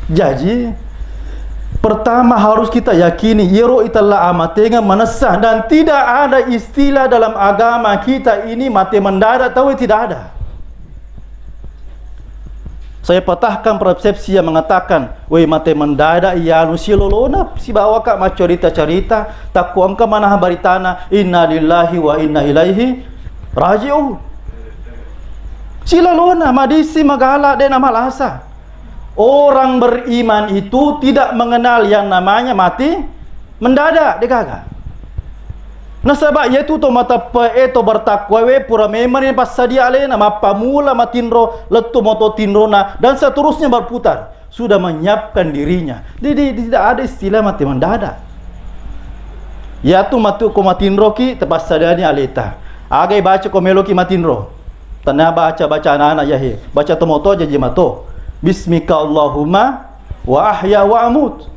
Jadi pertama harus kita yakini yero italah amatenga manasah, dan tidak ada istilah dalam agama kita ini mati mendadak, tahu tidak ada. Saya patahkan persepsi yang mengatakan, weh mati mendadak ya nu si lolona si bawa kak macorita-cerita takuam ke mana baritana inna lillahi wa inna ilaihi raji'un. Si lolona madisi magala dan amalasa. Orang beriman itu tidak mengenal yang namanya mati mendadak, degaga. Nah sebab yaitu to mata peeto bertakwa we pura memang pas sadia alena mapamula matinro letu moto tinrona dan seterusnya berputar, sudah menyiapkan dirinya. Jadi tidak ada istilah mati mendadak. Ya tu matu ko matinro ki tepas sadiani aleta. Agai baca ko meloki matinro. Tanah baca anak-anak yahe. Baca to moto aja jemato. Bismika Allahumma wa ahya wa amut.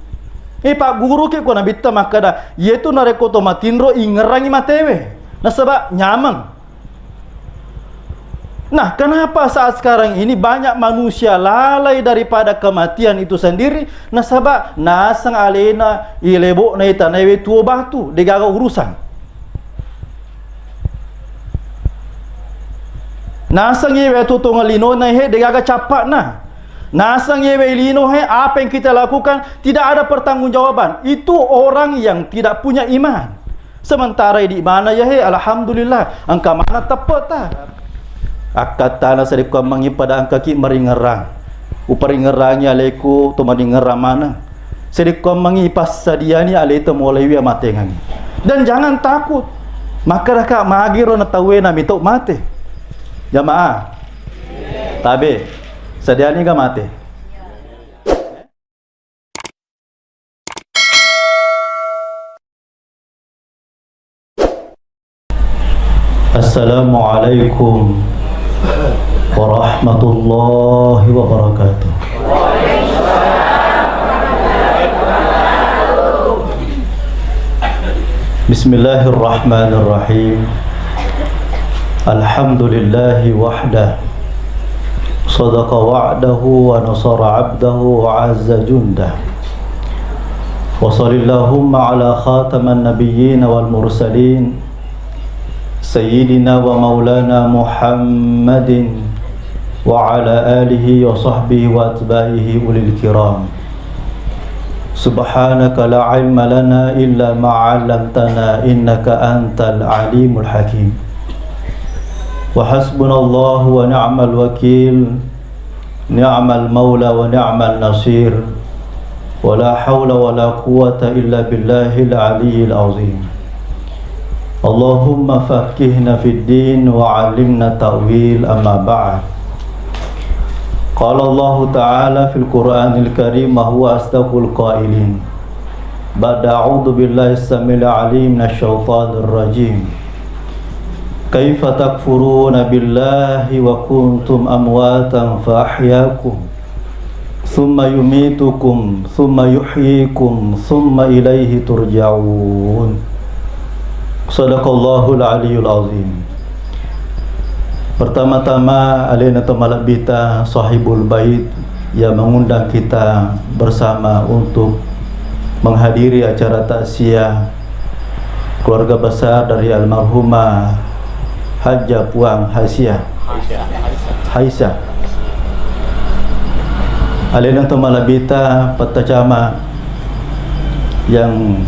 Pak guru ke ko nabita makada yaitu nareko to matinro ingerangi matewe. Nah sebab nyaman. Nah kenapa saat sekarang ini banyak manusia lalai daripada kematian itu sendiri? Nah sebab nasang alena ilebo na itanewe tuo batu degaga urusan. Nasang yewe tu tongalino na he degaga capak nah. Nasang yewe lino he, apa yang kita lakukan tidak ada pertanggungjawaban. Itu orang yang tidak punya iman. Sementara di mana ya he, alhamdulillah angka mana tepat tak? Akad tanah sedekah mangi pada angka ki meringerang. Uparingerangnya aleku to maringerang mana? Sedekah mangi pas sadiani ale to mulai wi matengan. Dan jangan takut. Maka kak magiro na tawe na mitok mate. Jamaah. Tabe. Sadiani ka mati. Assalamualaikum warahmatullahi wabarakatuh. Bismillahirrahmanirrahim. Alhamdulillahi wahdah. صدق وعده ونصر عبده وعز جنده وصل اللهم على خاتم النبيين والمرسلين سيدنا ومولانا محمد وعلى آله وصحبه وأتباعه أولي الكرام سبحانك لا علم لنا إلا ما علمتنا إنك أنت العليم الحكيم وحسبنا الله ونعم الوكيل نعم المولى ونعم النصير ولا حول ولا قوة إلا بالله العلي العظيم اللهم فقهنا في الدين وعلمنا التأويل أما بعد قال الله تعالى في القرآن الكريم وهو أصدق القائلين بعد أعوذ بالله السميع العليم من الشيطان الرجيم كيف تكفرون بالله وكنتم أمواتا فأحياكم ثم يميتكم ثم يحييكم ثم إليه ترجعون صدق الله العلي العظيم. Pertama-tama alena tamalabita sahibul bait yang mengundang kita bersama untuk menghadiri acara takziah keluarga besar dari almarhumah Hajjah Puang Haisha alena tamalabita petacama yang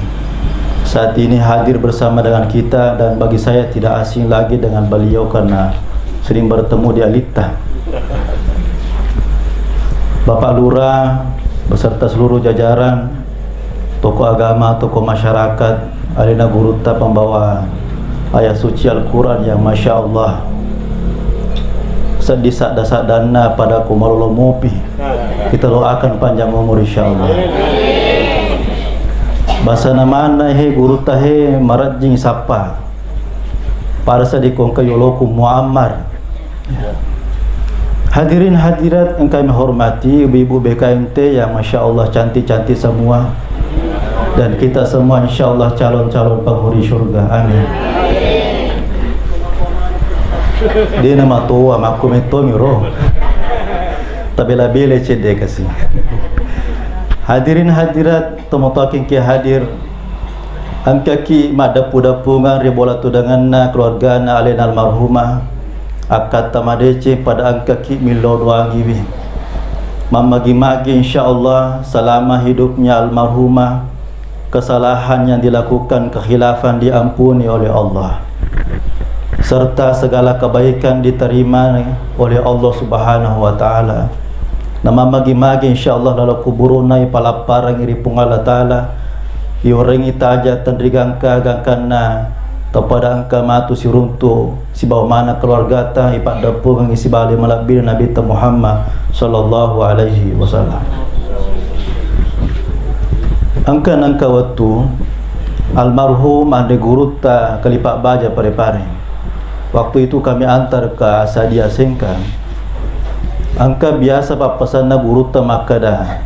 saat ini hadir bersama dengan kita, dan bagi saya tidak asing lagi dengan beliau karena sering bertemu di Alita. Bapak Lurah beserta seluruh jajaran tokoh agama, tokoh masyarakat, alena guruta pembawa ayat suci Al-Quran yang Masya Allah sedih sadana pada kumarolo mopi. Kita doakan panjang umur insya Allah. Bahasa namana he guru tahe marajing sapa para sadikong kayoloku muammar. Hadirin hadirat yang kami hormati, ibu-ibu BKMT yang Masya Allah cantik-cantik semua, dan kita semua insya Allah calon-calon penghuni surga, amin. Dia nama tua maku mito miro tapi labile cede kasih. Hadirin hadirat tomotakin ki hadir angka ki madapu-dapungan ribola tudanganna keluargana alena almarhumah akat tamadece pada angka ki milo doangiwi mamagi-magi insyaallah selama hidupnya almarhumah kesalahan yang dilakukan kekhilafan diampuni oleh Allah serta segala kebaikan diterima oleh Allah Subhanahu wa taala. Nama magi-magi insyaallah dalam kuburuna palaparang iri pung Allah taala ioreng itaja tandrigangka gangkana kepada angka matu si runtu si bawa mana keluarga ta ipat dapur ngi si bali malabi Nabi Muhammad sallallahu alaihi wasallam. Angka waktu almarhum ade guru ta kalipak baja pare-pare. Waktu itu kami antar ke Sadia Sengkang. Angka biasa papasan na guru ta makada.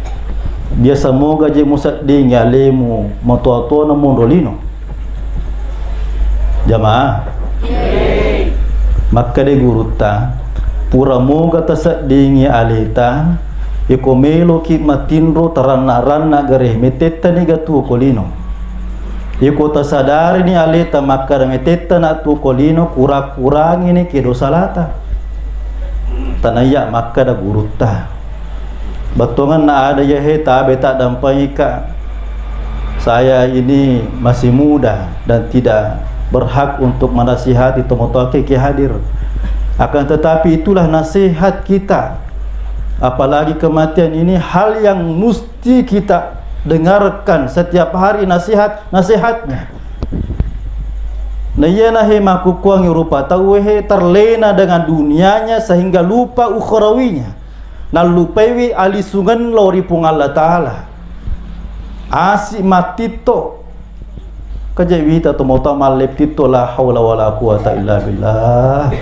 Biasa moga je musad di ngalemu moto-to na mondolino. Jamaah. Makada guru ta pura moga tasad di ngi alita iko melo ki matinro taranna-ranna gare metetta ni gatu kolino iko tasadari ni aleta makar metetta na tu kolino kurang-kurang ini ke dosalata tanaya makada guruta batongan na ada ya he tabe tak dampai ka saya ini masih muda dan tidak berhak untuk menasihati tomotake ki hadir akan tetapi itulah nasihat kita. Apalagi kematian ini hal yang mesti kita dengarkan setiap hari nasihatnya. Nayana he makukuang rupa tahu he terlena dengan dunianya sehingga lupa ukhrawinya. Nalupewi alisungan lori pung Allah taala. Asi matito kajewita to mota malep tito la haula wala quwata illa billah.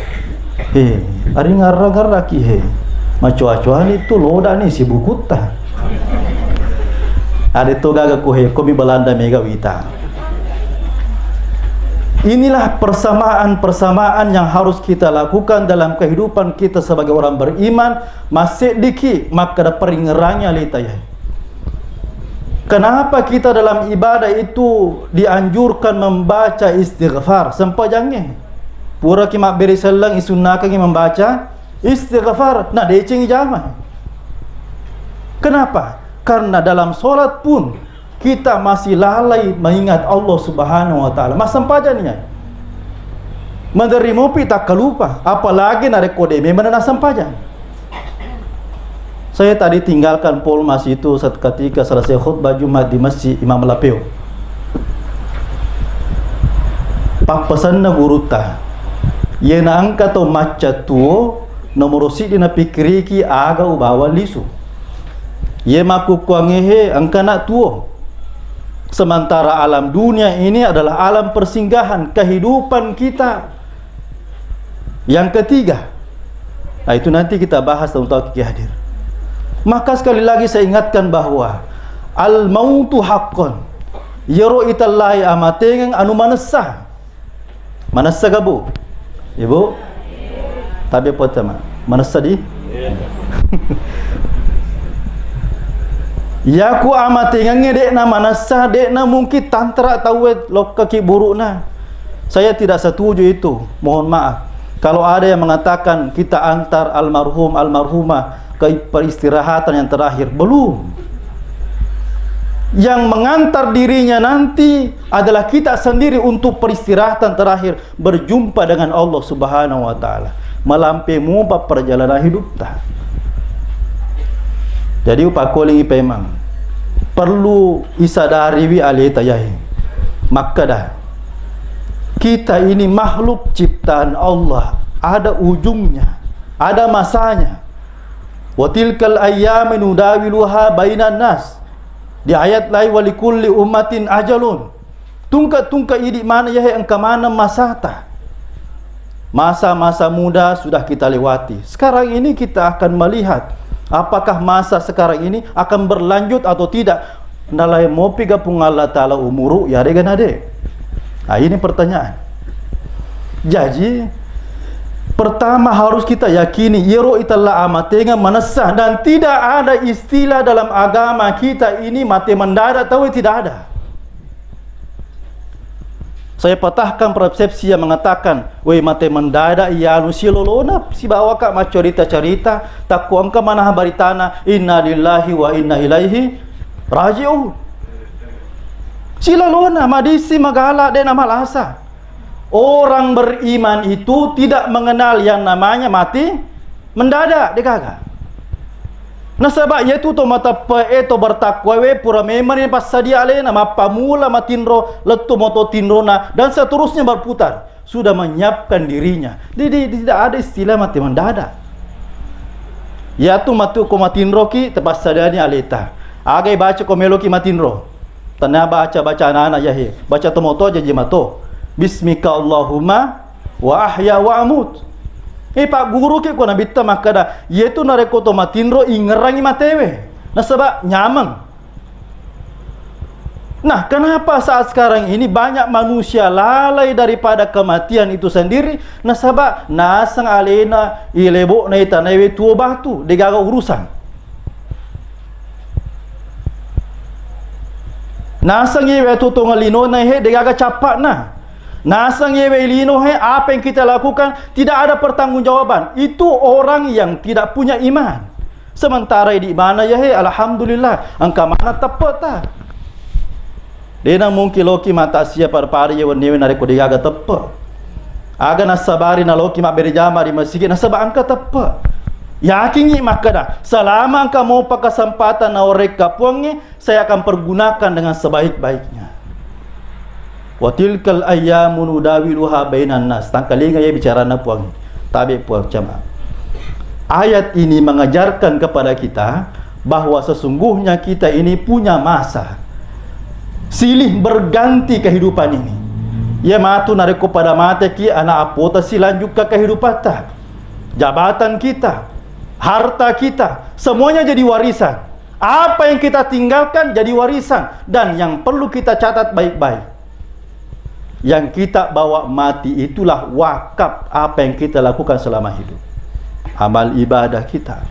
Ari ngarra-ngarra ki he. Macuacuan itu loda nih si bukuta. Ada toga gakuhe komi Belanda mega wita. Inilah persamaan-persamaan yang harus kita lakukan dalam kehidupan kita sebagai orang beriman. Masih diki maka ada peringerangnya litayah. Kenapa kita dalam ibadah itu dianjurkan membaca istighfar sempajangnya? Pura ki mak beri selang isunnakan membaca istighfar, nah decing ijamah. Kenapa? Karena dalam solat pun kita masih lalai mengingat Allah Subhanahu wa taala. Mas sampajanya. Menerima pita kalupa, apalagi na rekode memang na sampajan. Saya tadi tinggalkan Polmas itu saat ketika selesai khutbah Jumat di Masjid Imam Lapeo. Pak pesan na guruta. Yena angka to maca tuo nomor si dina pikiriki aga ubawa lisu. Ye maku kuangehe angka nak tuo. Sementara alam dunia ini adalah alam persinggahan kehidupan kita. Yang ketiga, nah itu nanti kita bahas tentang Ki Hadir. Maka sekali lagi saya ingatkan bahwa al mautu haqqan. Yaro itallahi amatengang anu manessa. Manessa gabu. Ibu? Tapi apa tema? Manessa di? Ya ku amatengang dekna manessa dekna mungkin tantra tawet lokka ki burukna. Saya tidak setuju itu. Mohon maaf. Kalau ada yang mengatakan kita antar almarhum almarhumah ke peristirahatan yang terakhir, belum. Yang mengantar dirinya nanti adalah kita sendiri untuk peristirahatan terakhir, berjumpa dengan Allah Subhanahu wa taala, melampemu perjalanan hidup ta. Jadi upakoling ipemang perlu isadari wi alita yahi. Maka dah kita ini makhluk ciptaan Allah, ada ujungnya, ada masanya. Wa tilkal ayyamu nudawiluha bainan nas. Di ayat lain walikulli ummatin ajalun. Tungka idi mana ya engka mana masata. Masa-masa muda sudah kita lewati. Sekarang ini kita akan melihat apakah masa sekarang ini akan berlanjut atau tidak. Nalai mopi gapung Allah taala umuru ya dengan ade. Nah, ini pertanyaan. Jadi Pertama harus kita yakini yero italla amatenga manasah, dan tidak ada istilah dalam agama kita ini mati mendadak, tahu tidak ada. Saya patahkan persepsi yang mengatakan, weh mati mendadak iya anu silolona si bawa kak macorita-cerita takku angka mana baritana inna lillahi wa inna ilaihi raji'un. Silolona madisi magala dan amalasa. Orang beriman itu tidak mengenal yang namanya mati mendadak, dekaga. Nah sebab yaitu to mata peeto bertakwa we pura memang pas sadia alena mapamula matinro letu moto tinrona dan seterusnya berputar, sudah menyiapkan dirinya. Jadi tidak ada istilah mati mendadak. Ya tu matu ko matinro ki tepas sadiani aleta. Agai baca ko meloki matinro. Tanah baca anak-anak ya he. Baca tomoto aja jimato. Bismika Allahumma wa ahya wa amut. Pak guru ke ko nabita makada yetu nareko to matinro ingerangi matewe. Nah sebab nyaman. Nah, kenapa saat sekarang ini banyak manusia lalai daripada kematian itu sendiri? Nah sebab nasang alena ilebo na itanawe tuo batu degaga urusan. Nasang yewe tu tongalino na he degaga capak na. Nasang yewe lino he, apa yang kita lakukan tidak ada pertanggungjawaban. Itu orang yang tidak punya iman. Sementara di mana ya he, alhamdulillah, angka mana tepat tak? Dia mungkin loki mata siapa pari yewe newe nareko diaga tepat. Aga nasabari na loki mak berjama di masjid nasaba angka tepat. Yakin ni makada. Selama angka mau pakai kesempatan na oreka puangnya, saya akan pergunakan dengan sebaik-baiknya. Wa tilkal ayyamu nudawiluha bainan nas. Tangkalinga ya bicara na puang. Tabi puang jamaah. Ayat ini mengajarkan kepada kita bahwa sesungguhnya kita ini punya masa silih berganti kehidupan ini. Ya matu nareko pada mata ki anak apota silanjut ke kehidupan ta. Jabatan kita, harta kita, semuanya jadi warisan. Apa yang kita tinggalkan jadi warisan, dan yang perlu kita catat baik-baik. Yang kita bawa mati itulah wakaf apa yang kita lakukan selama hidup. Amal ibadah kita.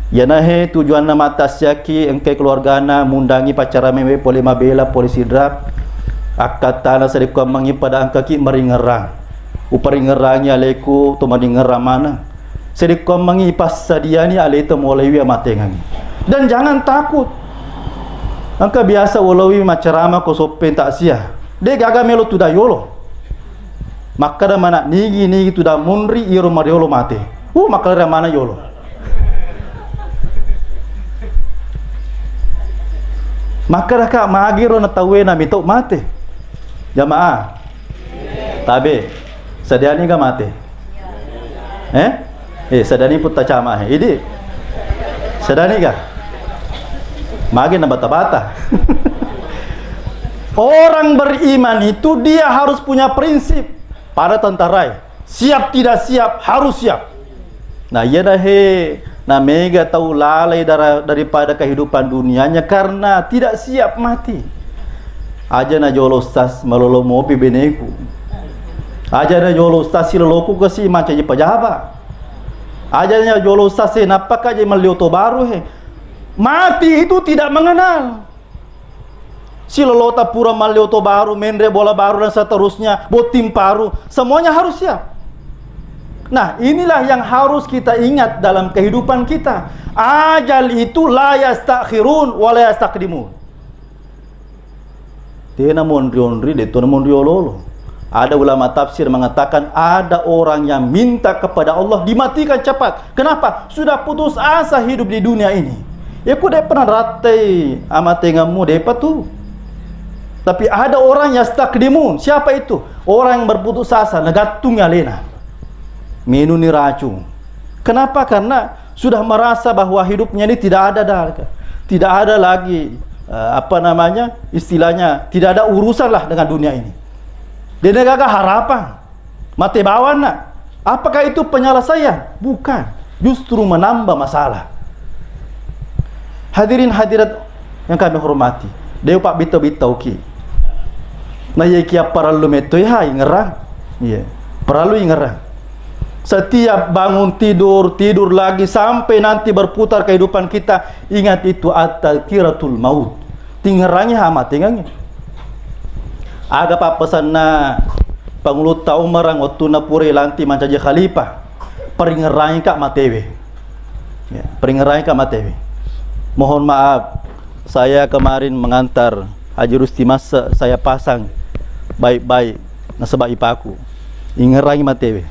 Ya nahe tujuan nama tasyaki engke keluargana mundangi pacara mewe poli mabela poli sidrap. Akad tanah sedekah mangi pada angka ki meringerang. Uparingerangnya aleku to maringerang mana. Sedekah mangi pas sadiani aleta mulai wi matengangi. Dan jangan takut. Angka biasa walawi macarama ko sopen tak sia. Dia gagal melo tu dah yolo. Maka dah mana nigi tu dah munri iro mariolo mate. Maka dah mana yolo. Maka dah kak magiro na tawe na mitok mate. Jamaah. Tabe. Sadiani ga mate. Sadani pun tak camah. Ini. Sadani ga. Magi na bata-bata. Orang beriman itu dia harus punya prinsip pada tentara. Siap tidak siap, harus siap. Nah, ya dah he, nah mega tahu lalai daripada kehidupan dunianya karena tidak siap mati. Aja na jolo stas malolo mopi beneku. Aja na jolo stas siloloku kasi macam je pajaba. Aja na jolo stas napaka je malioto baru he. Mati itu tidak mengenal. Silolota pura malioto baru, mendre bola baru dan seterusnya, botim paru, semuanya harus siap. Nah, inilah yang harus kita ingat dalam kehidupan kita. Ajal itu la yastakhirun wa la yastaqdimun. Dia namun rionri deto namun riololo. Ada ulama tafsir mengatakan ada orang yang minta kepada Allah dimatikan cepat. Kenapa? Sudah putus asa hidup di dunia ini. Ya ku dia pernah ratai amatengamu depa tu. Tapi ada orang yang stakdimun. Siapa itu? Orang yang berputus asa, negatungnya lena. Minum ni racun. Kenapa? Karena sudah merasa bahwa hidupnya ini tidak ada dah. Tidak ada lagi istilahnya, tidak ada urusan lah dengan dunia ini. Dia negaga harapan. Mati bawan nak. Apakah itu penyelesaian? Bukan. Justru menambah masalah. Hadirin hadirat yang kami hormati. Dewa pak bitau-bitau ki. Nah ya kia paralu meto ya ingerang. Iya. Paralu ingerang. Setiap bangun tidur, tidur lagi sampai nanti berputar kehidupan kita, ingat itu at-tadhkiratul maut. Tinggerangi hama tingangnya. Aga pa pesan na Pangulut ta umarang waktu na puri lanti mancaja khalifah. Peringerangi kak matewe. Ya, peringerangi kak matewe. Mohon maaf, saya kemarin mengantar Haji Rusti Masa, saya pasang baik-baik nasabak ipaku. Ingerangi matewe.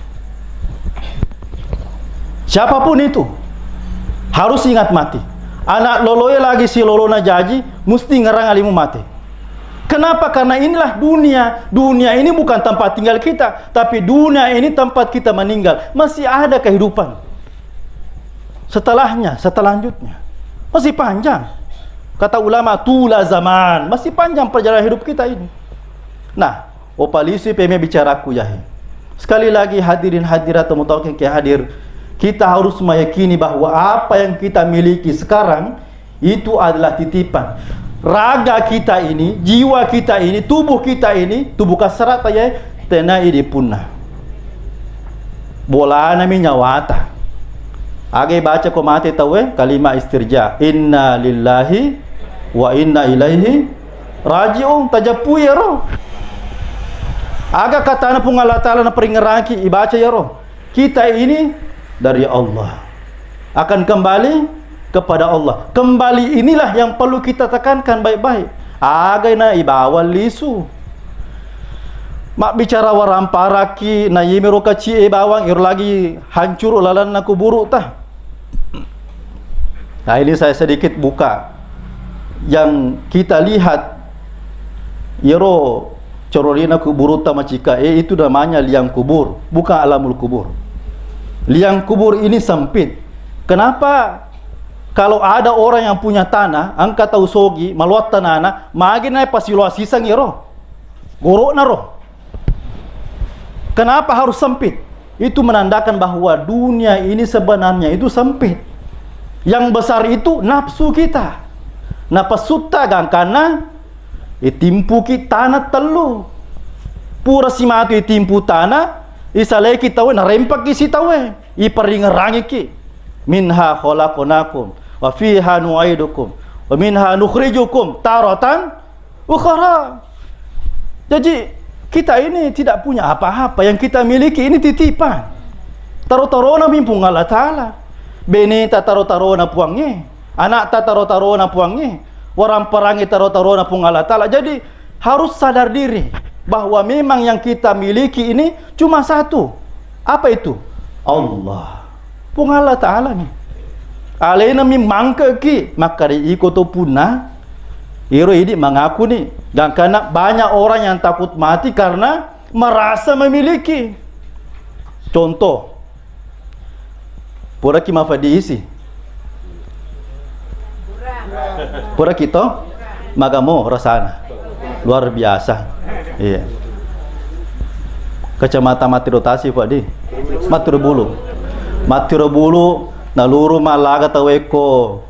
Siapapun itu harus ingat mati. Anak loloe lagi si lolona jaji mesti ngerang alimu mati. Kenapa? Karena inilah dunia. Dunia ini bukan tempat tinggal kita, tapi dunia ini tempat kita meninggal. Masih ada kehidupan setelahnya, setelanjutnya. Masih panjang. Kata ulama, tula zaman. Masih panjang perjalanan hidup kita ini. Nah, opalisi peme bicaraku yahi. Sekali lagi hadirin hadirat mutawakil ke hadir, kita harus meyakini bahwa apa yang kita miliki sekarang itu adalah titipan. Raga kita ini, jiwa kita ini, tubuh kita ini, tubuh kasrat ya, tenai di punah. Bola nami nyawata. Age baca ko mati tawe kalimat istirja. Inna lillahi wa inna ilaihi raji'un. Tajapu ya roh. Aga kata na pung Allah Ta'ala na peringeraki ibaca ya roh. Kita ini dari Allah akan kembali kepada Allah. Kembali inilah yang perlu kita tekankan baik-baik. Agay na ibawal lisu. Mak bicara waram paraki na yimiro kaci bawang ir lagi hancur lalan na kuburu tah. Nah, ini saya sedikit buka yang kita lihat yero cororina kuburu ta macika itu namanya liang kubur, bukan alamul kubur. Liang kubur ini sempit. Kenapa? Kalau ada orang yang punya tanah, angka tahu sogi, maluat tanana, magina pasiluas sisang iro. Gorok na roh. Kenapa harus sempit? Itu menandakan bahwa dunia ini sebenarnya itu sempit. Yang besar itu nafsu kita. Napasuta gangkana itimpu ki tanah telu. Pura simatu itimpu tanah, isalai kita we narempak ki sitawe. Iperingerangi ki. Minha khalaqnakum wa fiha nu'idukum wa minha nukhrijukum taratan ukhra. Jadi kita ini tidak punya apa-apa, yang kita miliki ini titipan. Taro-taro na mimpung Allah Ta'ala. Bene ta taro-taro na puangnya, anak ta taro-taro na puangnya, orang perangi taro-taro na pung Allah Ta'ala. Jadi harus sadar diri bahwa memang yang kita miliki ini cuma satu. Apa itu? Allah. Pung Allah Ta'ala nih. Alena mimangka ki maka ikoto punah iro ini mengaku nih dan karena banyak orang yang takut mati karena merasa memiliki. Contoh pura ki mafadiisi pura kita magamo rasana luar biasa. Iya, kecamatan Matirotasi Pak di Matirobulu naluru malaga taweko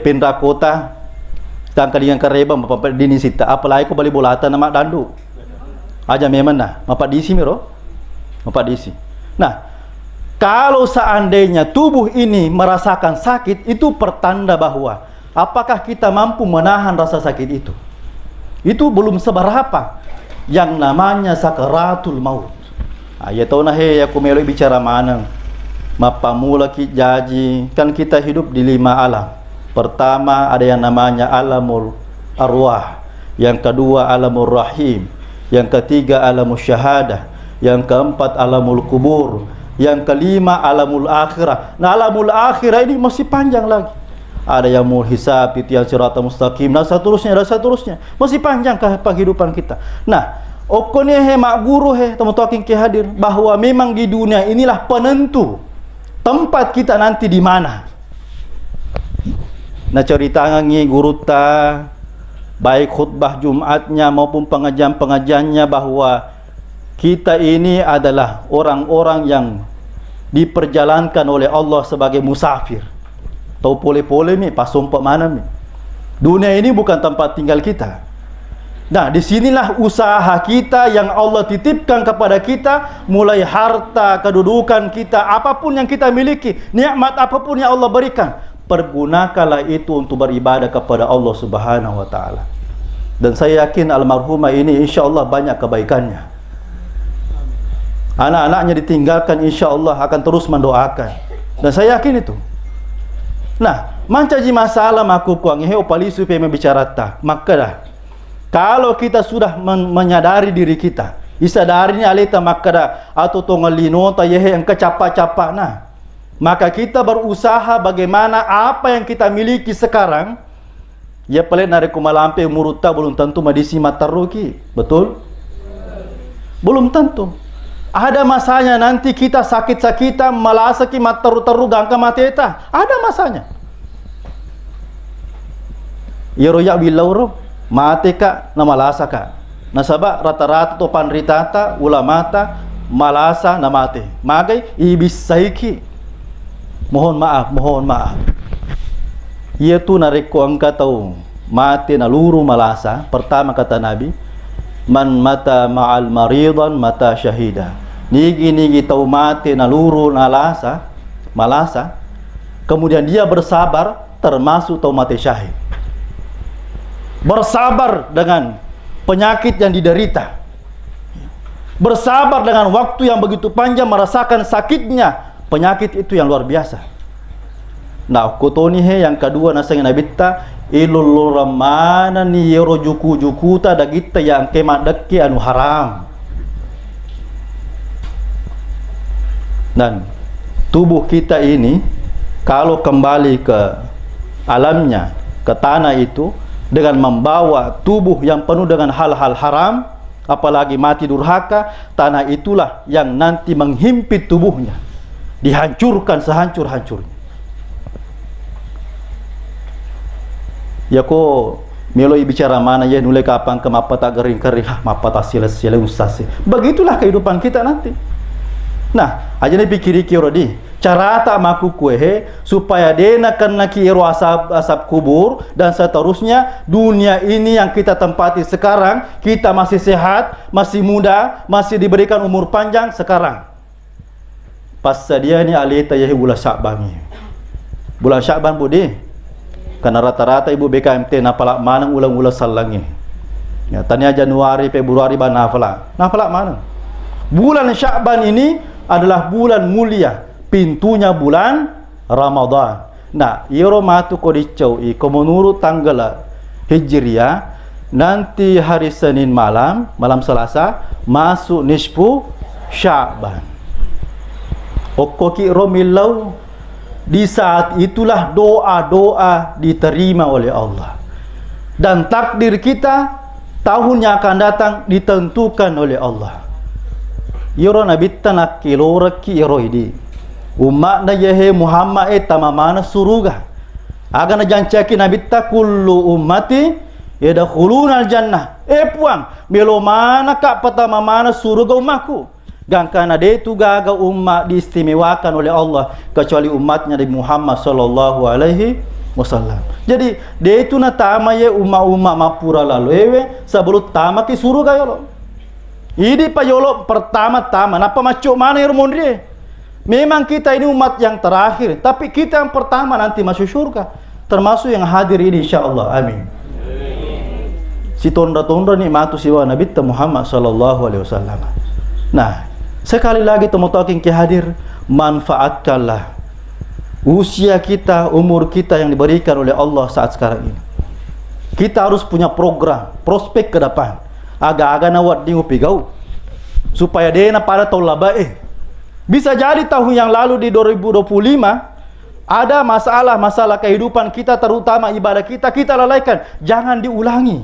pindah kota tangka dengan kareba mapa dini sita apalagi ko bali bolata nama dandu aja memang nah mapa disi miro mapa disi. Nah, kalau seandainya tubuh ini merasakan sakit, itu pertanda bahwa apakah kita mampu menahan rasa sakit itu. Itu belum seberapa yang namanya sakaratul maut. Ya tahu nah he aku melo bicara mana mapamula ki jaji, kan kita hidup di 5 alam. Pertama ada yang namanya alamul arwah, yang kedua alamul rahim, yang ketiga alamul syahadah, yang keempat alamul kubur, yang kelima alamul akhirah. Nah, alamul akhirah ini masih panjang lagi. Ada yang mau hisab, itu yang sirata mustaqim, dan seterusnya, masih panjang kehidupan kita. Nah, okonnya he mak guru he teman-teman ke hadir bahwa memang di dunia inilah penentu tempat kita nanti di mana. Nah, cerita ngi guru ta baik khutbah Jumatnya maupun pengajian-pengajiannya bahwa kita ini adalah orang-orang yang diperjalankan oleh Allah sebagai musafir. Tahu pole-pole mi pasumpak mana mi. Dunia ini bukan tempat tinggal kita. Nah, disinilah usaha kita yang Allah titipkan kepada kita, mulai harta, kedudukan kita, apapun yang kita miliki, nikmat apapun yang Allah berikan, pergunakanlah itu untuk beribadah kepada Allah Subhanahu wa taala. Dan saya yakin almarhumah ini insyaallah banyak kebaikannya. Anak-anaknya ditinggalkan insyaallah akan terus mendoakan. Dan saya yakin itu. Nah, mancaji masalah maku kuang he opali supaya membicarata, maka dah kalau kita sudah menyadari diri kita, isadarinya alita makada atau tongalino tayehe yang kecapa-capa nah, maka kita berusaha bagaimana apa yang kita miliki sekarang, ya pelet narik kumalampe muruta belum tentu madisi mataruki, betul? Belum tentu. Ada masanya nanti kita sakit-sakitan, malasa ki mataru-taru gangka mateta, ada masanya. Ya royak bilauro mate ka na malasa ka. Nasaba rata-rata to panritata ulamata malasa na mate. Magay ibis saiki. Mohon maaf. Ia tu nareko ang katao mate na luru malasa. Pertama kata Nabi, man mata ma'al maridan mata syahida. Nigi tau mate na luru malasa. Kemudian dia bersabar, termasuk tau mate syahid. Bersabar dengan penyakit yang diderita, bersabar dengan waktu yang begitu panjang merasakan sakitnya penyakit itu yang luar biasa. Nah, kotoni he yang kedua nasang nabitta ilul ramana ni yero juku ta dagita yang kemat dekki anu haram. Dan tubuh kita ini kalau kembali ke alamnya, ke tanah itu, dengan membawa tubuh yang penuh dengan hal-hal haram, apalagi mati durhaka, tanah itulah yang nanti menghimpit tubuhnya, dihancurkan sehancur-hancurnya. Ya ko meloi bicara mana ya nulai kapang ke mapata gering-gering mapata sila-sila ustasi. Begitulah kehidupan kita nanti. Nah, aja ni pikiri kirodi cara tak maku kuehe supaya dena kena kiro asap kubur dan seterusnya. Dunia ini yang kita tempati sekarang, kita masih sehat, masih muda, masih diberikan umur panjang sekarang. Pas dia ni alita yahi bulan Sya'ban. Bulan Sya'ban budi. Karena rata-rata ibu BKMT napalak mana ulang-ulang salangi. Ya, tanya Januari, Februari ban nafalak mana? Bulan Sya'ban ini adalah bulan mulia. Pintunya bulan Ramadan. Nah, iro matu kodicau iko menurut tanggal Hijriah nanti hari Senin malam Selasa masuk nisfu Sya'ban. Okoki romilau di saat itulah doa-doa diterima oleh Allah. Dan takdir kita tahun yang akan datang ditentukan oleh Allah. Iro nabitta nak kiloraki iro ini. Umat na yehe Muhammad tamamana suruga. Aga na jancaki nabitta kullu ummati yadkhuluna al-jannah. Puang, melo mana kak patamamana suruga umatku. Gangkana de tu gaga umat diistimewakan oleh Allah kecuali umatnya Nabi Muhammad sallallahu alaihi wasallam. Jadi de itu na tama ye umat mapura lalu sebelum tama ki suruga yolo. Ini pa yolo pertama-tama napa macok mana yang mondre? Memang kita ini umat yang terakhir, tapi kita yang pertama nanti masuk surga, termasuk yang hadir ini insyaallah. Amin. Si tonda-tonda nikmatu siwa Nabi Muhammad sallallahu alaihi wasallam. Nah, sekali lagi temutokin ki hadir, manfaatkanlah usia kita, umur kita yang diberikan oleh Allah saat sekarang ini. Kita harus punya program, prospek ke depan. Aga-aga nawat di upigau supaya dena pada taulabae. Bisa jadi tahun yang lalu di 2025 ada masalah kehidupan kita, terutama ibadah kita lalaikan. Jangan diulangi.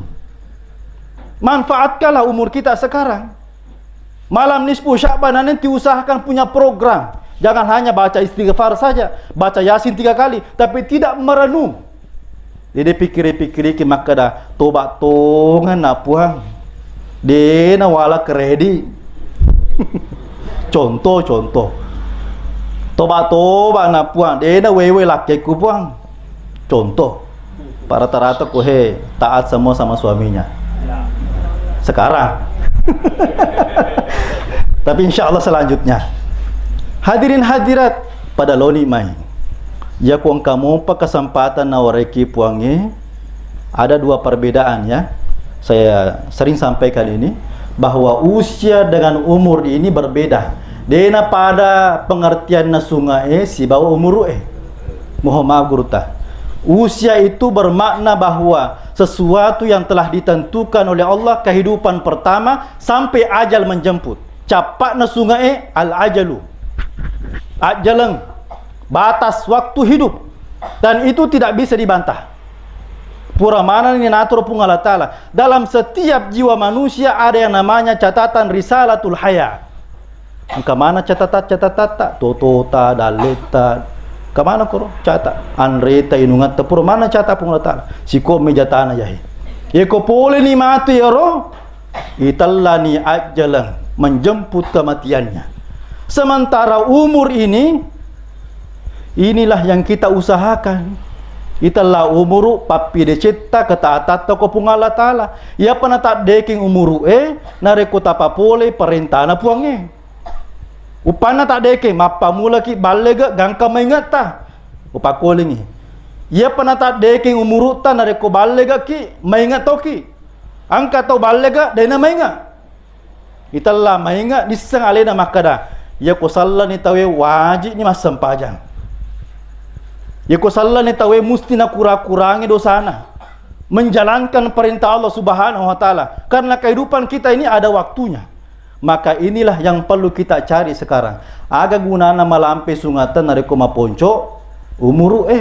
Manfaatkanlah umur kita sekarang. Malam nisfu Sya'ban nanti usahakan punya program. Jangan hanya baca istighfar saja, baca Yasin 3 kali, tapi tidak merenung. Jadi pikir-pikir maka dah tobat tongan napuang. Dena wala kredi. Contoh toba na puang dena wewe laki ku puang. Contoh para rata-rata taat semua sama suaminya. sekarang. Tapi insya Allah selanjutnya. Hadirin hadirat pada loni mai. Ya kuang kamu pa kesempatan nawareki puangi. Ada dua perbedaan ya. Saya sering sampaikan ini bahwa usia dengan umur ini berbeda. Dena pada pengertian nasunga si bawa umur mohon maaf guruta. Usia itu bermakna bahwa sesuatu yang telah ditentukan oleh Allah kehidupan pertama sampai ajal menjemput. Capak nasunga al ajalu. Ajalang batas waktu hidup dan itu tidak bisa dibantah. Pura mana ini natur pun Allah Ta'ala. Dalam setiap jiwa manusia ada yang namanya catatan risalatul haya. Kemana catatan totota daleta kemana koro catat anreta inungat pura mana catat pun Allah Ta'ala. Siko mejatana yahi. Eko pole ni mati ya roh. Itallani ajalang menjemput kematiannya. Sementara umur ini inilah yang kita usahakan. Italah umuru papi decetta ketaatan toko pung Allah Ta'ala. Ia pernah tak deking umuru nareko tapapole perintana puange. Upana tak deking mapa mula ki balega gangka maingat ta. Upakolingi. Ia pernah tak deking umuru ta nareko balega ki maingat toki. Angka tau balega dena maingat. Italah maingat disang alena makada. Ia ko salla ni tawe wajib ni mas sempajang. Ya ko salah ni tawe mesti nak kurang-kurangi dosana. Menjalankan perintah Allah Subhanahu wa Ta'ala. Karena kehidupan kita ini ada waktunya. Maka inilah yang perlu kita cari sekarang. Aga gunana malampe sungatan nareko maponco umuru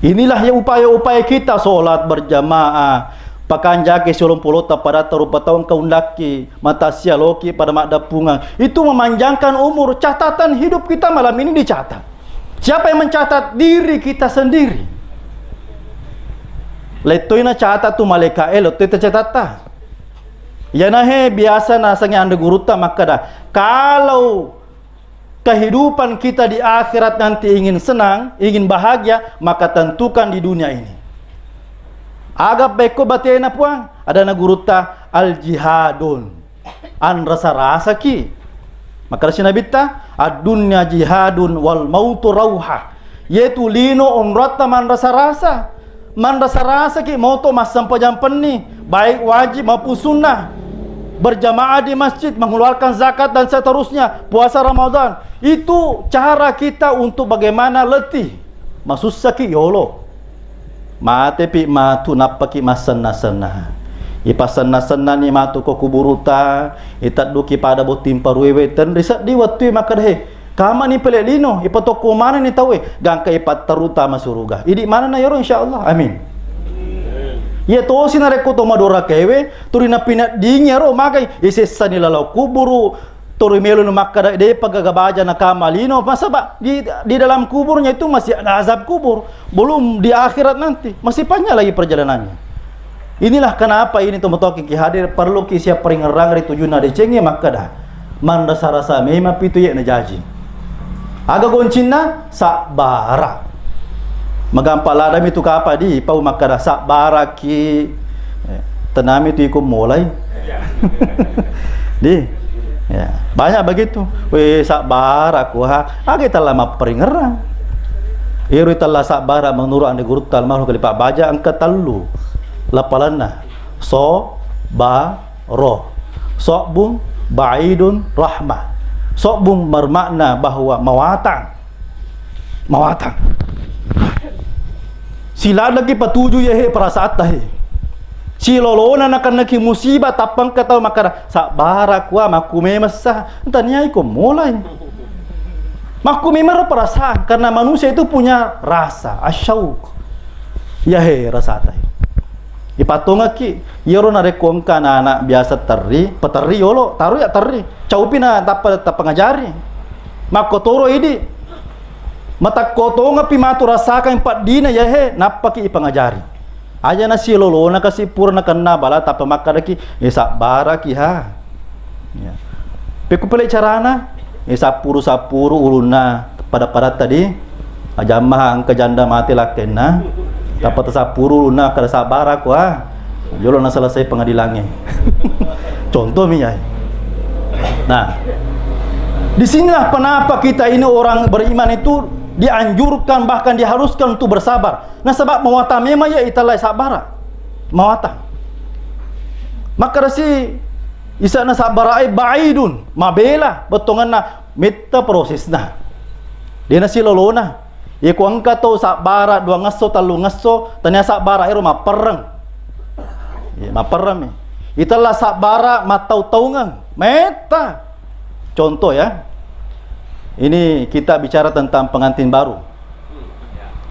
Inilah yang upaya-upaya kita solat berjamaah. Pakanjake solong polota pada terupa tahun kaundaki mata sialoki pada mak dapungan. Itu memanjangkan umur. Catatan hidup kita malam ini dicatat. Siapa yang mencatat? Diri kita sendiri. Letoina catat tu malaikat letoi tercatat ta. Ya nahe biasa nasanya anda guruta maka dah. Kalau kehidupan kita di akhirat nanti ingin senang, ingin bahagia, maka tentukan di dunia ini. Agak beko batena puang. Ada na guruta al jihadun. An rasa-rasa ki. Maka si Nabi ta ad-dunya jihadun wal mautu rauha. Yaitu lino onrata man rasa-rasa. Man rasa-rasa ki mautu mas sampajam penni, baik wajib maupun sunnah. Berjamaah di masjid, mengeluarkan zakat dan seterusnya, puasa Ramadan. Itu cara kita untuk bagaimana letih. Masusah ki yolo. Mate pi matu napaki masanna-sanna. Ipasanna-sanna ni matu ko kuburuta itat duki pada botim paruwe ten risat di waktu maka deh kama ni pelek lino ipatoko mana ni tawe gangka ipat terutama suruga idi mana na yoro insyaallah amin ya to sinareko to madora kewe turina pinat dingero makai isessa ni lalau kuburu turu melu maka de pagagabaja na kama lino masaba di dalam kuburnya itu masih ada azab kubur belum di akhirat nanti masih panjang lagi perjalanannya. Inilah kenapa ini teman-teman ki hadir perlu ki siap peringerang ri tujuna de cenge maka dah man rasa-rasa mema pitu ye na jaji aga goncina sabara magampala dami tu ka apa di pau maka dah sabara ki tenami tu iku mulai di ya banyak begitu we sabara ku ha aga telah ma peringerang iru telah sabara menurut ande guru tal mahlu kali pak baja angka telu lapalana so ba ro sobung baidun rahmah sobung bermakna bahwa mawatang sila lagi patuju ya he perasaan tahe si lolona nakan naki musibah tapang kata makara sabara kwa makume masa entanya iko mulai makume mer perasaan karena manusia itu punya rasa asyauq ya he rasa tahe ipatunga ki yoro na rekongka na anak biasa peteri yolo taru ya teri caupina tapa ngajari makotoro idi mata kotonga pi matu rasakan empat dina ya he napaki ipangajari aja na si lolo na kasi purna kanna bala tapa makadaki isa baraki ha ya peku pele carana sapuru uluna pada tadi ajamah angka janda mati lakena dapat sapuru uluna kada sabara ku ha Jolo na selesai pengadilannya. Contoh ya. Nah, disinilah kenapa kita ini orang beriman itu dianjurkan bahkan diharuskan untuk bersabar. Nah, sebab mawata memang ya italah sabar. Mawata. Maka si isa na sabar ay baidun, mabela betongan na meta prosesna. Dia na si lolona. Ya ku angka to sabara dua ngaso talu ngaso tanya sabara ero maperang. Ya, maperang. Italah sabara matau-taungan. Meta. Contoh ya. Ini kita bicara tentang pengantin baru.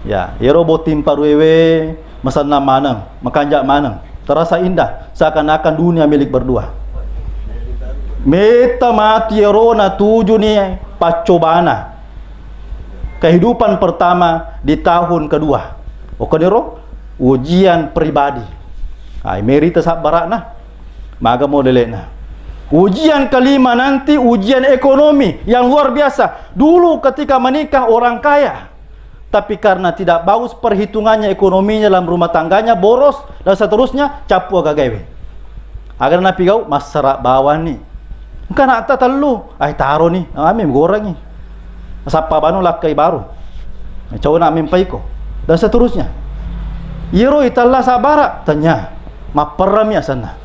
Ya, ero botim paruewe masana manang, makanjak manang. Terasa indah, seakan-akan dunia milik berdua. Meta mati ero na tuju ni pacobana. Kehidupan pertama di tahun kedua. Okanero ujian pribadi. Ai merita sabarakna. Maga modelena. Ujian kelima nanti ujian ekonomi yang luar biasa. Dulu ketika menikah orang kaya, tapi karena tidak bagus perhitungannya ekonominya dalam rumah tangganya, boros dan seterusnya, capu agak gawe. Agar napi kau masarak bawah ni. Kan nak telu, ai taro ni, amin goreng ni. Sapa banu lakai baru. Coba nak mimpai ko dan seterusnya. Yero italla sabara tanya, maperam ya sana.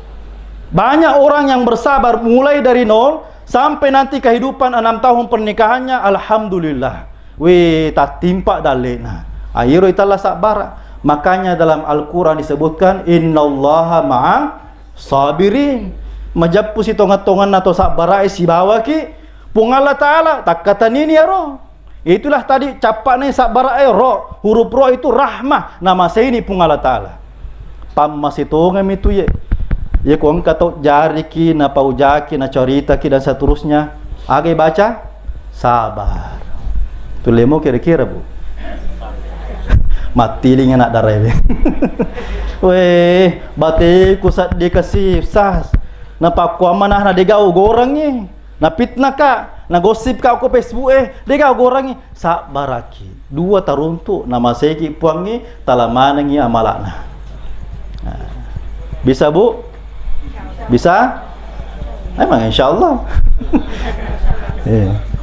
Banyak orang yang bersabar mulai dari nol sampai nanti kehidupan 6 tahun pernikahannya, alhamdulillah. Weh tak timpa dalena. Ayro italla sabar. Makanya dalam Al-Qur'an disebutkan innallaha ma'a sabirin. Majappu si tongat-tongan atau sabarai si bawa ki pung Allah Ta'ala tak kata nini ya roh. Itulah tadi capaknya sabarai roh. Huruf roh itu rahmah. Nama saya ini pung Allah Ta'ala. Pammas itu ngem itu ye. Ya kau kata jari ki na paujaki na cerita ki dan seterusnya. Agai baca sabar. Tu lemo kira-kira bu. Mati lingan nak darah. Weh, bate kusat dikasih sah. Nampak ku amanah na degau gorangnya. Na fitnah ka, na gosip ka aku Facebook degau gorangnya. Sabaraki. Dua taruntuk nama seki puangi talamanangi amalakna. Nah. Bisa bu? Bisa? Memang insyaallah.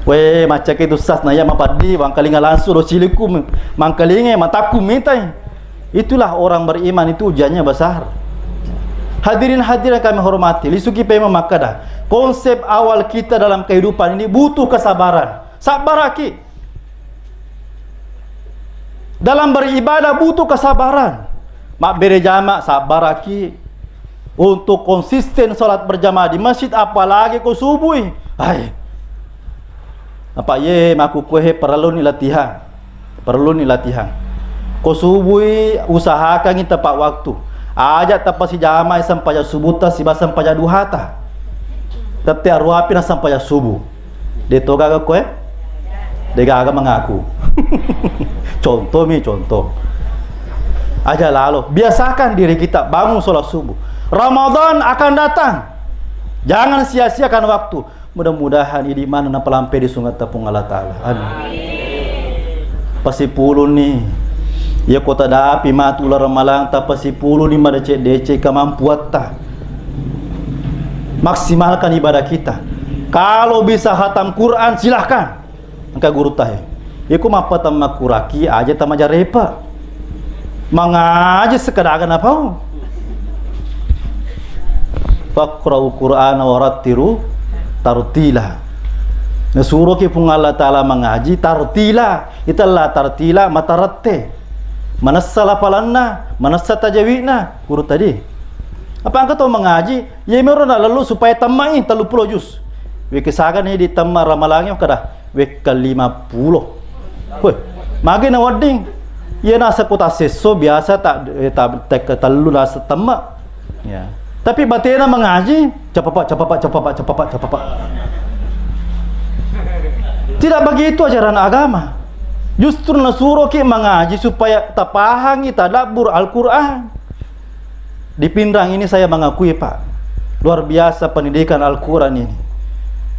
Weh macam itu sas naya mapadi wangkalinga langsung do cilikum mangkalinga mataku minta. Itulah orang beriman itu ujiannya besar. Hadirin kami hormati, lisuki pema makada. Konsep awal kita dalam kehidupan ini butuh kesabaran. Sabaraki. Dalam beribadah butuh kesabaran. Mak berjamaah sabaraki. Untuk konsisten salat berjamaah di masjid, apalagi kau subuh. Hai. Apa ye maku kuhe perlu ni latihan. Perlu ni latihan. Kau subuh usahakan kita tepat waktu. Ajak tapa si jamaah sampai subuh ta si sampai duha ta. Tapi arwapi na sampai subuh. Dia toga ga kue? Dia gaga mengaku. Contoh. Aja lalu biasakan diri kita bangun salat subuh. Ramadan akan datang. Jangan sia-siakan waktu. Mudah-mudahan di mana na pelampe di sungai tepung Allah Ta'ala. Pasipulu ni. Ya kota dapi matu ular malang ta pasipulu ni mada cek DC kemampuan ta. Maksimalkan ibadah kita. Kalau bisa khatam Quran silahkan. Angka guru tah. Ya ku mapa tamma kuraki aja tamaja repa. Mangaji sekadagan apa? Faqra'u Qur'ana warattiru tartila. Nasuruh ki pung Allah Ta'ala mengaji tartila. Itulah tartila mataratte. Manassala palanna, manassata jawina. Guru tadi. Apa angka tahu mengaji? Ya meron lalu supaya tamai 30 juz. We kesagan ni di tamma ramalangnya kada. We ke 50. Woi, mage na wedding. Ya nasa kota seso biasa tak telu lah setemma. Ya. Tapi batena mengaji, cepat. Tidak begitu ajaran agama. Justru nasuruh ki mengaji supaya tapahangi tadabbur Al-Qur'an. Di Pindrang ini saya mengakui Pak, luar biasa pendidikan Al-Qur'an ini.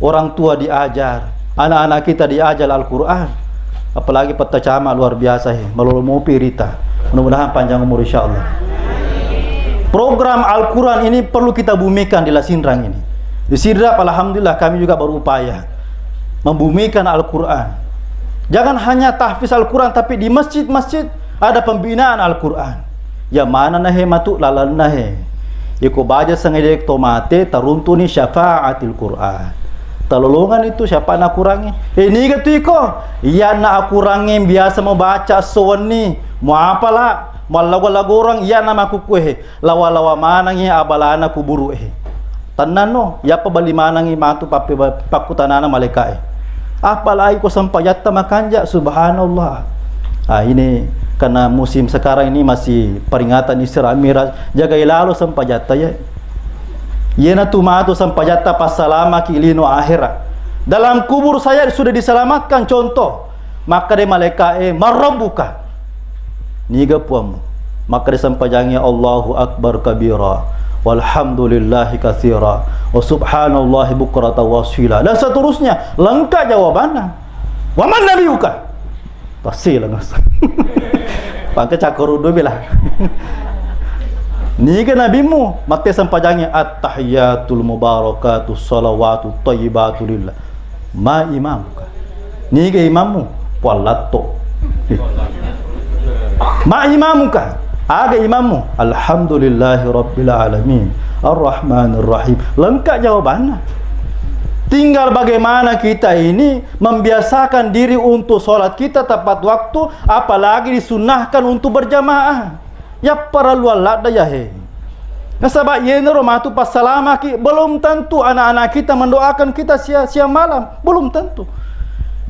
Orang tua diajar, anak-anak kita diajar Al-Qur'an. Apalagi petacama luar biasa malolo mopi rita. Mudah-mudahan panjang umur insyaallah. Program Al-Quran ini perlu kita bumikan di Lasindrang ini. Di Sidrap, alhamdulillah kami juga berupaya membumikan Al-Quran. Jangan hanya tahfiz Al-Quran, tapi di masjid-masjid ada pembinaan Al-Quran. Ya mana nahe matu lalan nahe. Iko baca sengedek tomate taruntuni syafaatil Quran. Talolongan itu siapa nak kurangi? Ini gitu iko. Iya nak kurangin biasa mau baca sewani. Mau apalah? Malago-lago orang iya nama kukuhe. Lawa-lawa manangi abalana kuburu Tanan no, ya pa bali manangi matu papi pakutanana malaikai. Apalagi ko sampayata makanja, subhanallah. Ini karena musim sekarang ini masih peringatan Isra Miraj, jaga ilalo sampayata ya. Yena tumatu sampayata pasalama kilino akhirat. Dalam kubur saya sudah diselamatkan contoh. Maka de malaikai marabbuka. Niga puamu. Maka disampaikannya Allahu Akbar kabira walhamdulillahi katsira wa subhanallahi bukratan wasila dan seterusnya lengkap jawabannya. Wa man nabiyuka? Pasti langsung. Pakai cakurudo bilang. Niga nabimu, maka disampaikannya at-tahiyatul mubarakatus salawatu thayyibatu lillah. Ma imamuka? Niga imammu walatto. Ma imamuka? Aga imammu alhamdulillahi rabbil alamin ar-rahmanir rahim. Lengkap jawabannya. Tinggal bagaimana kita ini membiasakan diri untuk sholat kita tepat waktu, apalagi disunahkan untuk berjamaah. Ya para luar daya he. Nasabak yenero matu pas salamaki, belum tentu anak-anak kita mendoakan kita siang malam, belum tentu.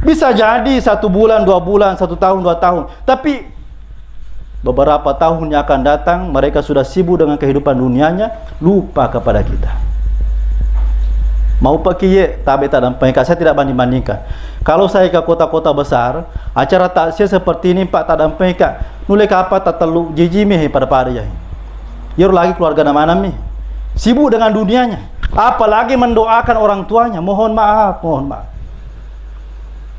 Bisa jadi 1 bulan, 2 bulan, 1 tahun, 2 tahun, tapi beberapa tahun yang akan datang mereka sudah sibuk dengan kehidupan dunianya, lupa kepada kita. Mau pakai ye tabe tadam pengka, saya tidak banding-bandingkan. Kalau saya ke kota-kota besar, acara takziah seperti ini Pak tadam pengka, nule apa tak teluk jijimi pada ya. Yer lagi keluarga nama mi sibuk dengan dunianya, apalagi mendoakan orang tuanya. Mohon maaf.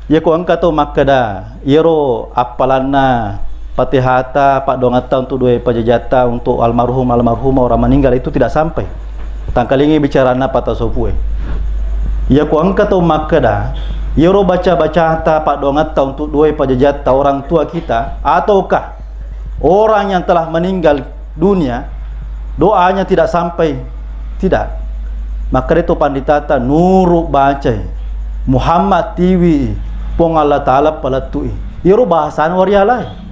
Ya ko angka to makada yero apalana Patihata Pak Dongata untuk dua pajajata untuk almarhum orang meninggal itu tidak sampai. Tangkalingi bicara apa tasopue. Ya ku angkat atau makada. Yero baca Pak Dongata untuk dua pajajata orang tua kita, ataukah orang yang telah meninggal dunia doanya tidak sampai? Tidak. Maka itu panditata nuruk baca Muhammad TV pong Allah Ta'ala palatui. Yero bahasan warialai.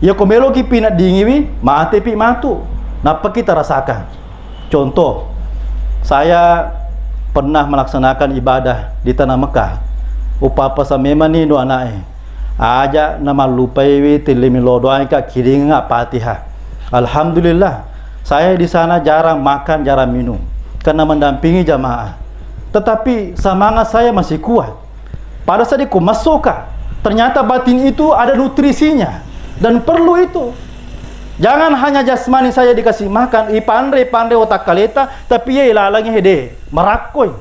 Ya komelo ki pinat dingiwi, mate pi matu. Napa kita rasakan? Contoh, saya pernah melaksanakan ibadah di tanah Mekah. Upapa samema ni do anae. Aja nama lupai tilimi lodoa ka kiringa Fatihah. Alhamdulillah, saya di sana jarang makan, jarang minum karena mendampingi jamaah. Tetapi semangat saya masih kuat. Pada saat itu masukah, ternyata batin itu ada nutrisinya. Dan perlu itu. Jangan hanya jasmani saya dikasih makan, pandai otak kaleta, tapi ya ilalangnya hede, merakoi.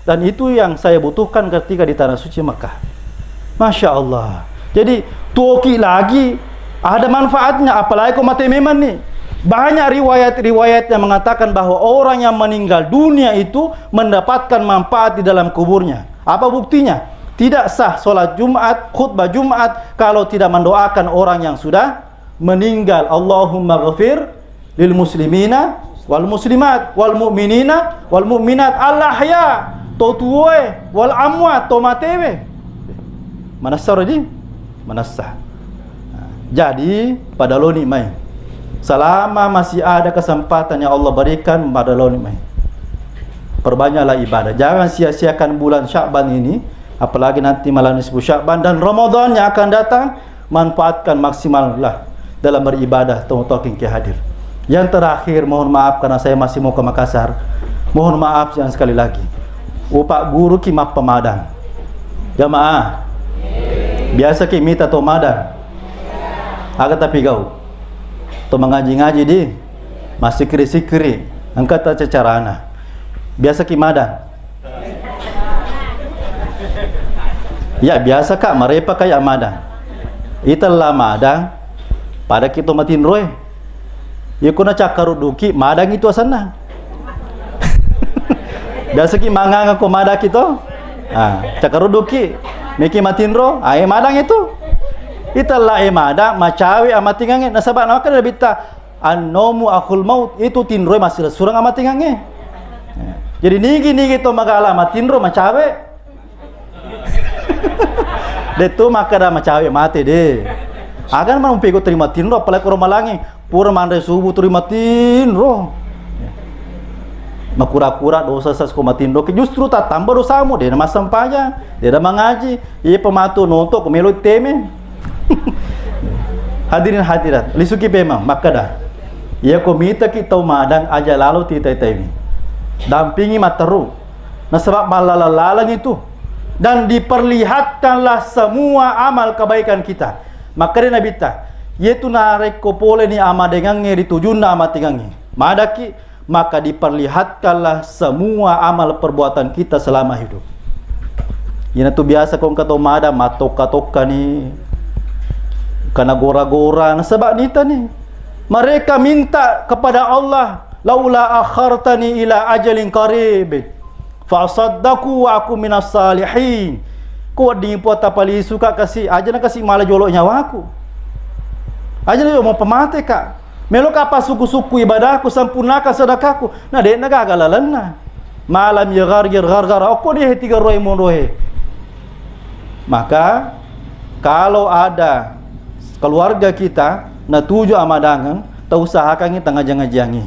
Dan itu yang saya butuhkan ketika di tanah suci Mekah. Masya Allah. Jadi toki lagi ada manfaatnya, apalagi kau mati memang nih. Banyak riwayat-riwayat yang mengatakan bahwa orang yang meninggal dunia itu mendapatkan manfaat di dalam kuburnya. Apa buktinya? Tidak sah sholat Jumat, khutbah Jumat kalau tidak mendoakan orang yang sudah meninggal. Allahumma ghafir lil muslimina wal muslimat wal mu'minina wal mu'minat al-ahya tuwe wal amwat tomatewe. Manassar di? Manassah. Jadi pada loni mai, selama masih ada kesempatan yang Allah berikan pada loni mai, perbanyaklah ibadah. Jangan sia-siakan bulan Sya'ban ini. Apalagi nanti malam nisfu Sya'ban dan Ramadan yang akan datang, manfaatkan maksimallah dalam beribadah. Talking ke hadir. Yang terakhir, mohon maaf karena saya masih mau ke Makassar. Mohon maaf yang sekali lagi. Pak guru ki map pemadang. Jamaah. Biasa ki mita to madang. Agak tapi kau. To mengaji-ngaji di masih kiri-kiri. Angkat aja carana. Biasa ki madang. Ya biasa kak, mereka kayak madang. Itulah madang pada kita matin roy. Ya kuna cakaruduki madang itu asana. Dasaki manganga ko madak itu. Cakaruduki miki matinro, madang itu. Italla mada macawi amatingange nasabak naka bita anomu akul maut itu tinro masih surang amatingange. Jadi nigi to magala matinro macawe. Detu maka dah macawe mati deh. Agan man pego terima tinro apalagi ko malangi pura mandai subuh terima tinro. Makura-kura dosa sas ko matinro ke justru tak tambah dosamu deh nama sampanya. Dia dah mengaji, ia pematu nontok ko melu teme. Hadirin hadirat, lisuki pemang maka dah. Ia ko mita kita madang aja lalu titai-tai. Dampingi materu. Nah sebab malalalang itu dan diperlihatkanlah semua amal kebaikan kita. Maka dia Nabi ta, yaitu narek kopole ni amadengange ditujuna amatingange. Madaki maka diperlihatkanlah semua amal perbuatan kita selama hidup. Ina tu biasa kong kato mada matok-katoka ni kana gora-gora na sebab nita ni. Mereka minta kepada Allah, laula akhartani ila ajalin qarib fa saddaqu wa aku minas salihin. Ko di puata pali suka kasih aja na kasih malah jolok nyawaku. Aja na mau pemate kak. Melo apa suku-suku ibadahku sempurnakan sedekahku. Nah dek na gagalalanna. Malam yagar aku dia tiga roe mon roe. Maka kalau ada keluarga kita na tuju amadangan, tak usahakan kita ngajang-ngajangi.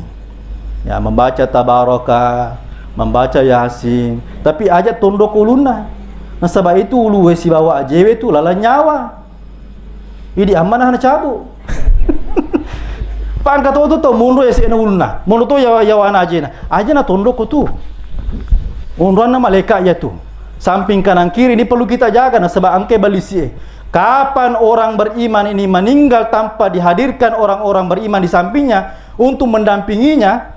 Ya membaca tabaraka, membaca yasin, tapi aja tunduk uluna. Nah sebab itu ulu si bawa jewe tu lala nyawa. Ini amanah na cabu. Pangkat tu tu mundu esi na uluna. Mundu tu yawa na aja na tunduk tu. Unduan na malaikat ya tu. Samping kanan kiri ini perlu kita jaga nah sebab angke balisi. Kapan orang beriman ini meninggal tanpa dihadirkan orang-orang beriman di sampingnya untuk mendampinginya,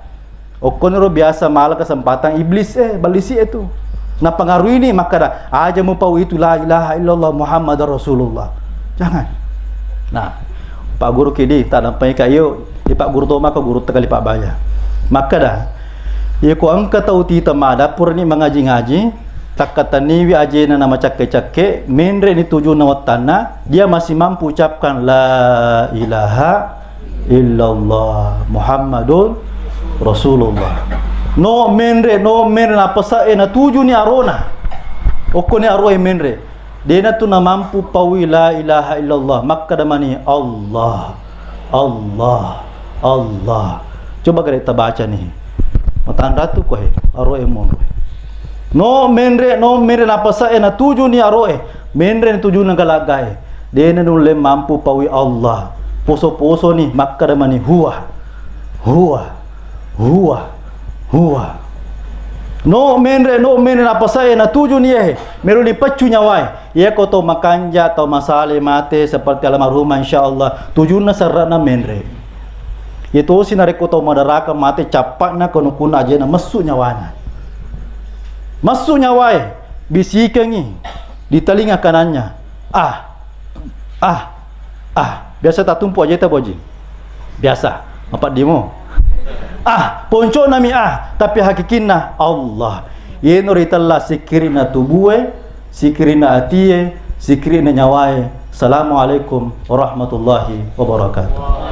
okonero biasa malah kesempatan iblis balisi itu. Nah pengaruh ini maka dah aja mupau itu la ilaha illallah Muhammadar Rasulullah. Jangan. Nah, Pak Guru kini tak nampai kayu, di Pak Guru Toma ke Guru tekali Pak Baya. Maka dah, ya ko angka tahu ti tamada pur ni mengaji-ngaji. Tak kata niwi ajena nama cakke-cakke menre ni tujuh nawat tanah dia masih mampu ucapkan la ilaha illallah Muhammadun Rasulullah. No menre na pasa na tujuh ni arona oko ni aroi menre dia tu na mampu pawi la ilaha illallah maka damani Allah coba kita baca nih matan ratu ko aroi mon No menre na pasa na tujuh ni aroe menre ni tujuh na galagay dia na nule mampu pawi Allah poso ni maka damani huwa no menre na pasa na tujuh ni meru ni pacu nyawai ye ko to makanja atau masale mate seperti almarhum insyaallah tujuh na sarana menre itu sinare ko to madaraka mate capak na kono kuna aja na mesu nyawanya. Masuk nyawai bisikangi di telinga kanannya. Biasa tak tumpu aja tak boji. Biasa. Apa demo? Ponco nami tapi hakikinna Allah. Ye noritalla sikirina tubuhe, sikirina atie, sikirina nyawai. Assalamualaikum warahmatullahi wabarakatuh.